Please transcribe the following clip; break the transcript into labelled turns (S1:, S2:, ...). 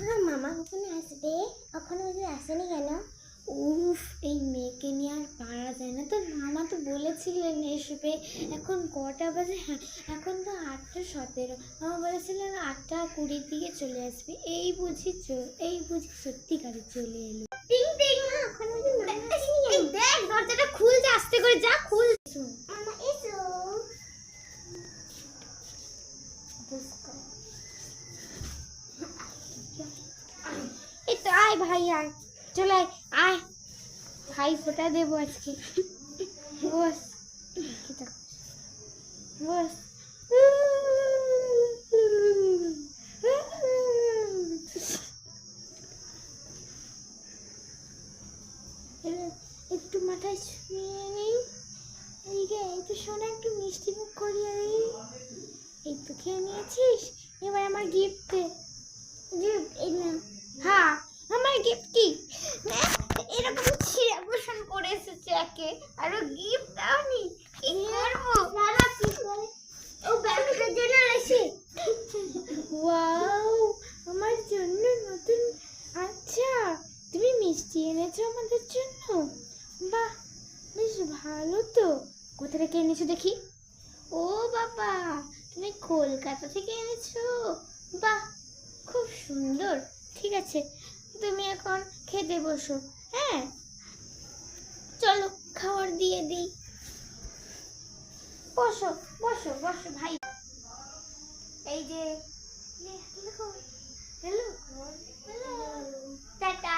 S1: মামা কখন আসবে? এখনো আসেনি কেন? উফ, এই মেয়েকে নিয়ে আর পারা যায় না। তো মামা তো বলেছিলেন আসবে। এখন কটা বাজে? হ্যাঁ, এখন তো 8:17। মামা বলেছিলেন 8:20 দিকে চলে আসবে। এই বুঝি সত্যিকারে চলে এলো। টিং টিং, মা এখন মামা আসেনি কেন? এই দেখ, দরজাটা খুলতে আস্তে করে যা, খুল। মামা এসো। এই তো আয় ভাই, আয়, চলে আয়, আয় ভাই, ফোঁটা দেবো আজকে। বস, বস। একটু মাথায় শুয়ে নেই। এইদিকে এই তো শোনা, একটু মিষ্টি মুখ করিয়ে নেই। এই তো খেয়ে নিয়েছিস, এবার আমার গিফট দে। গিফট এই না। হ্যাঁ, আমার গিফট কি? এরকম ছিঁড়া পোষণ করে এসেছে একে, আরো গিফট দাওনি? কি করবো? সারা পিস করে ও ব্যাগটা জেনে এসে। ওয়াও, আমার জন্য নতুন। আচ্ছা, তুমি মিষ্টি এনেছো আমাদের জন্য? বাহ, বেশ ভালো তো। কোথা থেকে এনেছো দেখি? ও বাবা, তুমি কলকাতা থেকে এনেছো? বাহ, খুব সুন্দর। ঠিক আছে, তুমি এখন খেতে বসো। হ্যাঁ, চলো খাবার দিয়ে দিই। বসো বসো বসো ভাই। এই যে হ্যালো, টাটা।